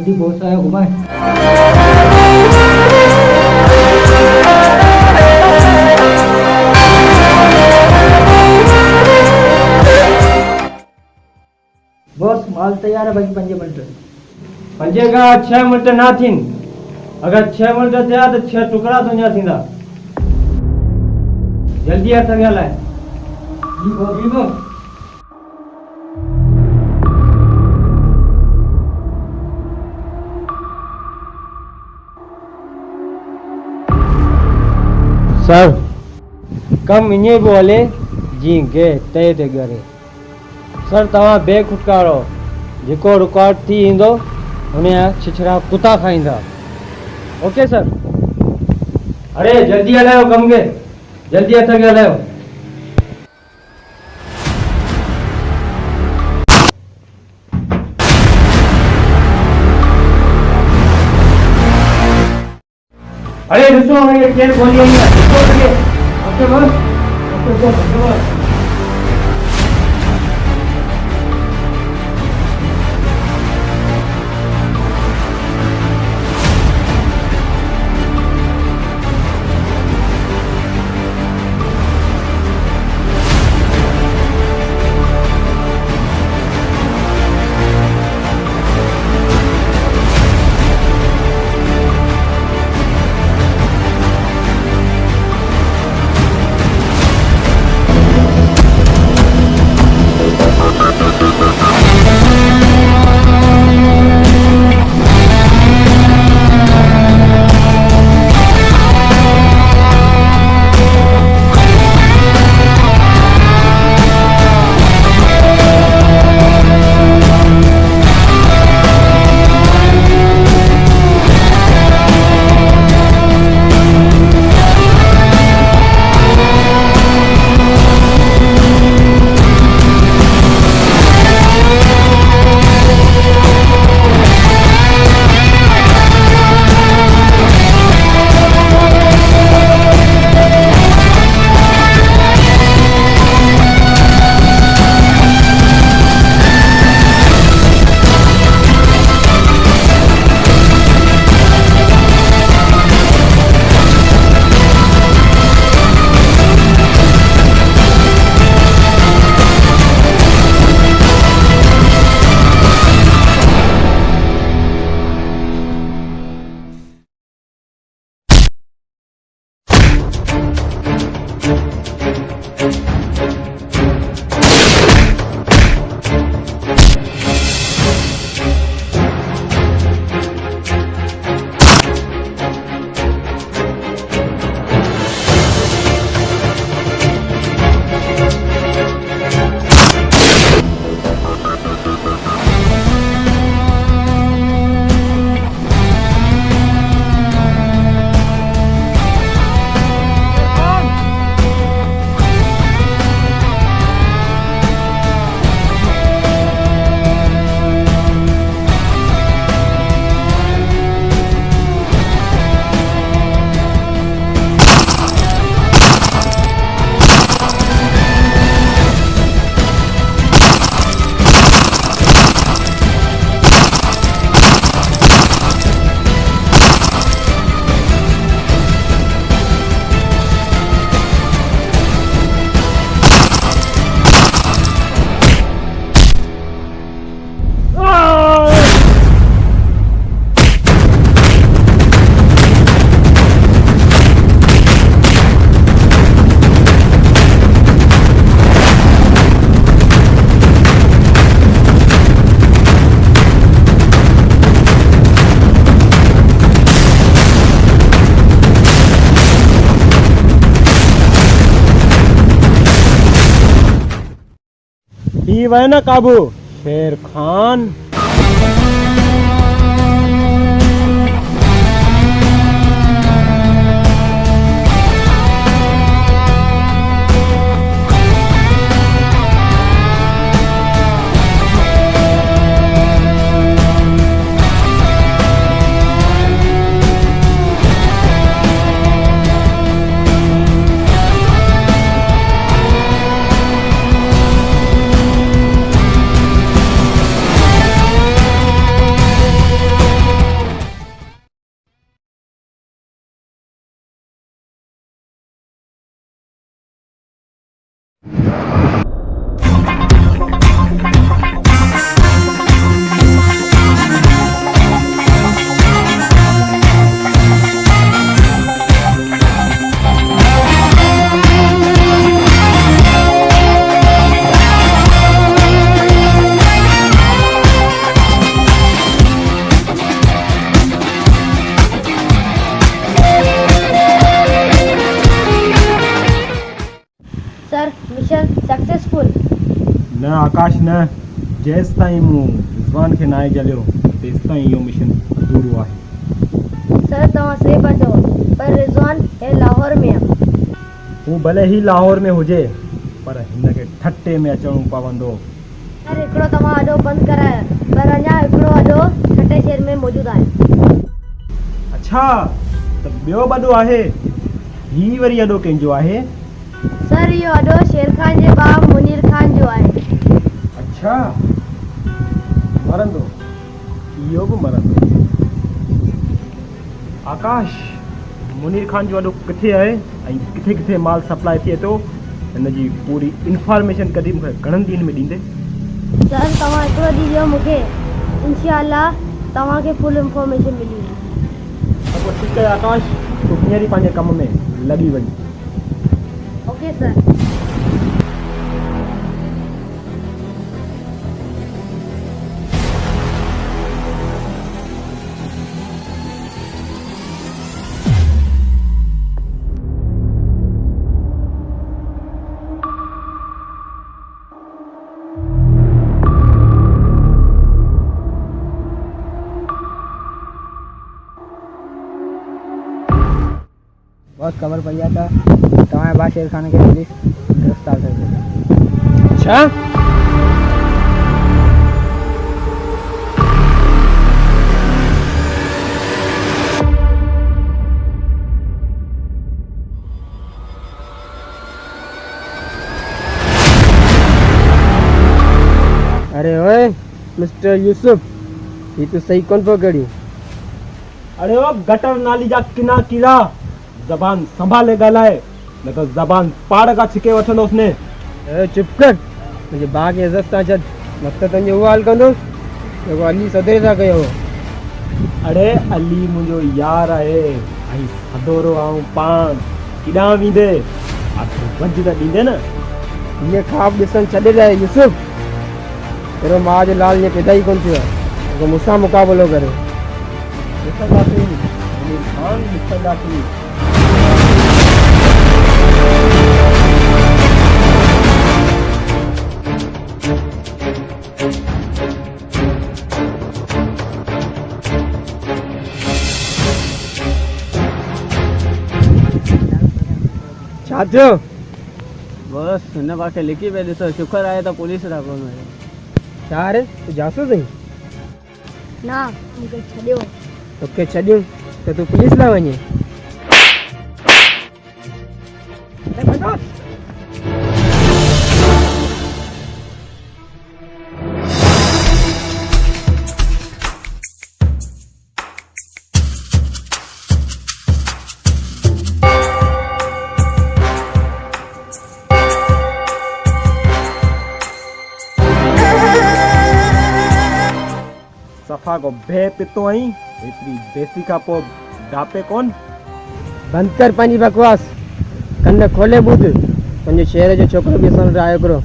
जल्दी बहुत आया घुमाए। बॉस माल तैयार है भाई 5 मिनट। 5 का 6 मिनट ना थीन। अगर 6 मिनट थिया तो 6 टुकड़ा तुंहिंजा थींदा। जल्दी हथ ॻाल्हाए। जी बॉस। सर कम इएं पियो हले जीअं गे तए ते ॻरे। सर तव्हां बेखुटकारो जेको रिकॉर्ड थी ईंदो हुनजा छिछड़ा कुता खाईंदा। Okay sir. अरे जल्दी हलायो कम खे, जल्दी हथ खे हलायो। अरे ॾिसो हुनखे केरु गोली हणी आहे, ॾिसो हुनखे। ओके बस, ओके बस, धन्यवाद। ही वह ना काबू शेर खान। Sir mission successful. न आकाश न, जेसि ताईं मूं रिज़वान खे नाहे जलियो तेसि ताईं इहो मिशन अधूरो आहे। सर तव्हां सही पिया चओ, पर रिज़वान हे लाहौर में आहे। हू भले ई लाहौर में हुजे, पर हिनखे ठटे में अचणो पवंदो। सर हिकिड़ो तव्हां अॾो बंदि करायो, पर अञा हिकिड़ो अॾो ठटे शहर में मौजूदु आहे। अच्छा, त ॿियो वॾो आहे? ही वरी अॾो कंहिंजो आहे? सर इहो अॾो शेर खान जे भाउ मुनीर खान जो आहे। अच्छा, मरंदो, इहो बि मरंदो। आकाश, मुनीर खान जो अॾो किथे आहे ऐं किथे किथे माल सप्लाई थिए थो, हिन जी पूरी इंफॉर्मेशन कढी मूंखे घणनि ॾींहंनि में ॾींदे? सर तव्हां हिकिड़ो ॾींहुं ॾियो मूंखे, इंशाअल्लाह तव्हांखे फुल इंफॉर्मेशन मिली वेंदी। त पोइ ठीकु आहे आकाश, तूं हींअर ई पंहिंजे कम में लॻी वञ। Okay sir. बहुत खबर पई आहे त तव्हांजे भाउ शेर खान खे पुलिस गिरफ़्तार करे छॾियो। छा? अरे ओए मिस्टर यूसुफ, ही तूं सही कोन पियो करी। अरे ओ गटर नाली जा किना कीड़ा, ज़बान संभाले ॻाल्हाए, न त ज़बान पाड़ खां छिके वठंदुसि ने। ए चुप कर, मुंहिंजे भाउ खे इज़त सां छॾ, न त तुंहिंजो उहो हाल कंदुसि जेको अली सदे सां कयो हो। अड़े अली मुंहिंजो यार आहे ऐं सदोरो आऊं पाण, किॾां वेंदे? आख़िर वज त ॾींदे न। हीअ ख़्वाब ॾिसणु छॾे ॾे यूसुफ, तेरो माउ जो लाल ईअं पैदा ई कोन थियो आहे, जेको मूंसां मुक़ाबिलो करे। ॾिसंदासीं, मुनीर खान ॾिसंदासीं। छा थियो? बस हिन पासे लिखी पे ॾिसो, शुक्र आहे त पुलिस था कोन वञे। छा रे, तूं जासूस आहीं? ना मूंखे छॾियो। तोखे छॾियूं त तूं पुलिस लाइ वञे? सफ़ा को भे पितो आहीं, एतिरी बेसी खां पोइ डापे कोन। बंदि कर पंहिंजी बकवास, कन खोले ॿुध। पंहिंजे शहर जो छोकिरो बि असां वटि आयो हिकिड़ो।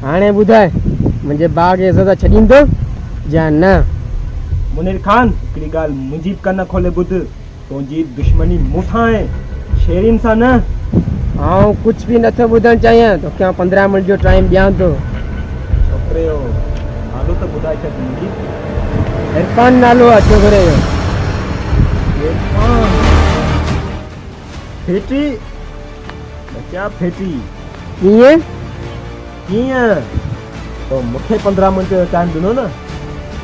हाणे ॿुधाए, मुंहिंजे भाउ खे इज़त छॾींदो या न? मुनीर खान, हिकिड़ी ॻाल्हि मुंहिंजी बि कन खोले ॿुध, तुंहिंजी दुश्मनी मूंसां आहे, शेरिन सां न। आउं कुझु बि नथो ॿुधणु चाहियां, तोखे आउं 15 मिंट जो टाइम ॾियां थो। छोकिरे जो नालो त ॿुधाए छॾ मुंहिंजी। इरफान नालो आहे छोकिरे जो। इरफान? फेटी? बचा फेटी? कीअं? कीअं? तो मूंखे 15 मिंट जो टाइम ॾिनो न,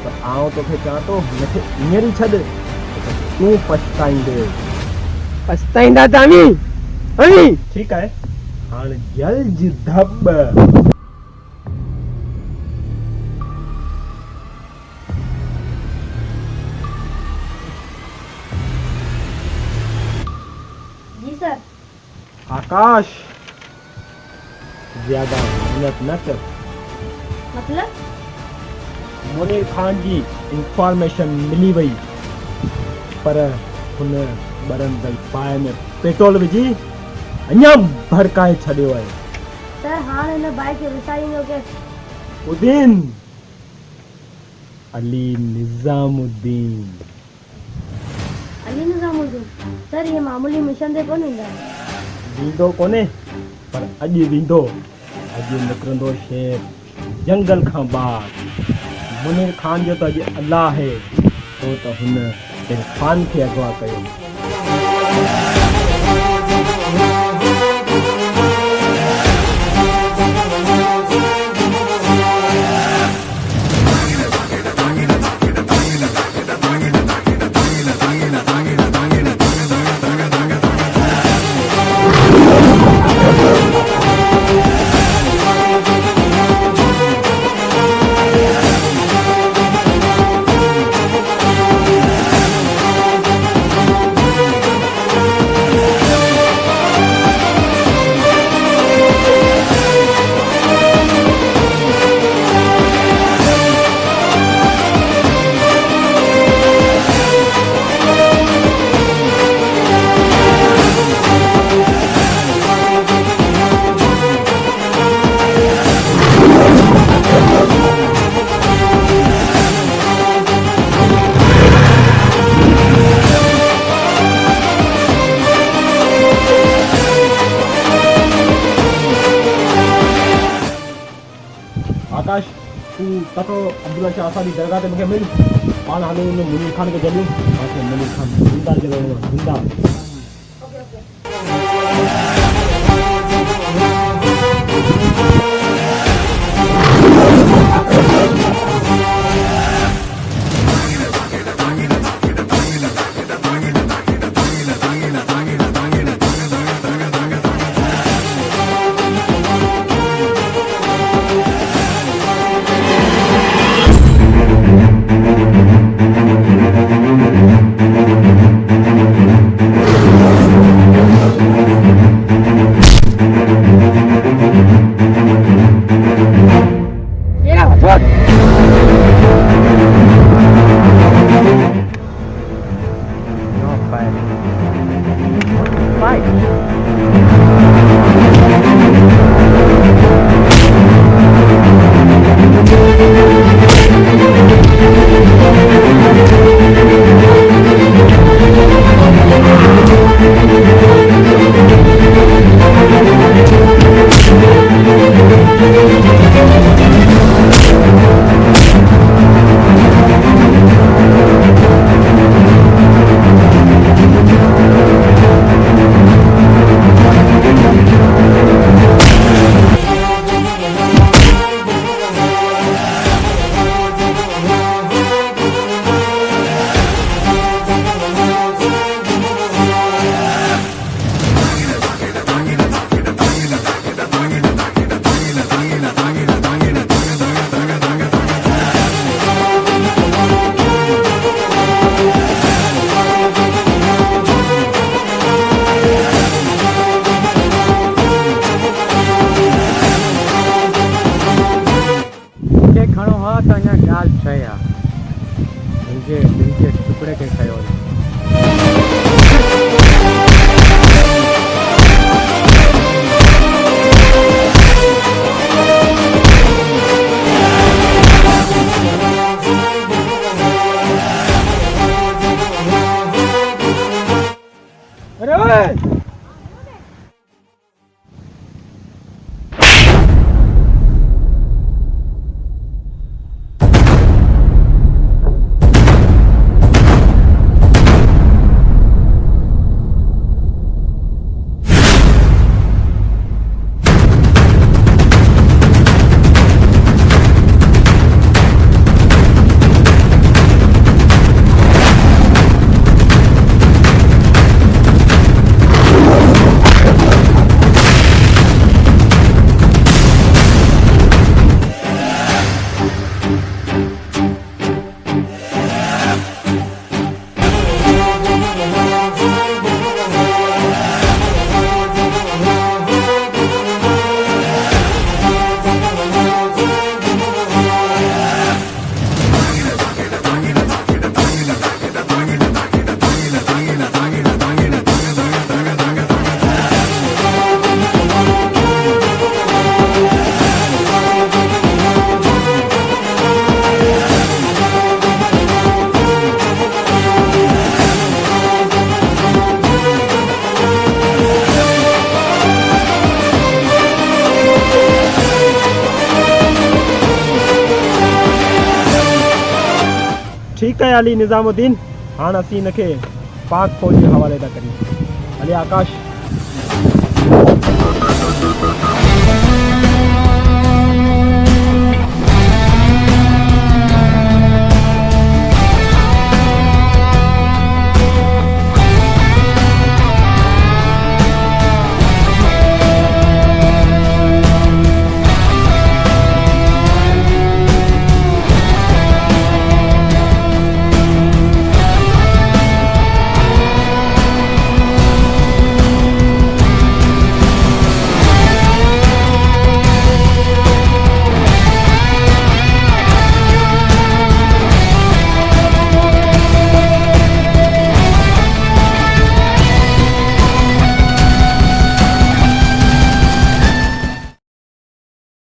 त आउं तोखे चवां थो हिनखे हींअर ई छॾ, तूं पछताईंदे। पछताईंदा त अमी? ठीकु आहे, हाणे जल्द धब। जी सर। आकाश, ज्यादा मेहनत न कर। मतलब मुनीर खान जी इंफॉर्मेशन मिली वई, पर हुन बरन भई पाए में पेट्रोल विझी अञा भड़काए छॾियो आहे। सर हाणे हिन बाइक खे विसारींदो के? उद्दीन अली निजामुद्दीन। अली निजामुद्दीन सर ये मामूली मिशन ते कोन ईंदा आहिनि। वींदो कोन्हे, पर अॼु वींदो। अॼु निकिरंदो शेर जंगल खां ॿाहिरि। मुनीर खान जो त अॼु अल्लाह आहे, छो त हुन इरफान खे अगवा कयो। आकाश, तू तको अब्दुल्ला शाह साहब की दरगाह ते मूंखे मिल। पाण हलो हुन मुनीर खान खे जॾियूं। मुनीर खान जिंदा जिंदा। टुकड़े के खयो। है अली निज़ामुद्दीन। हाणे असीं हिनखे पाक फौज जे हवाले था करियूं। अली आकाश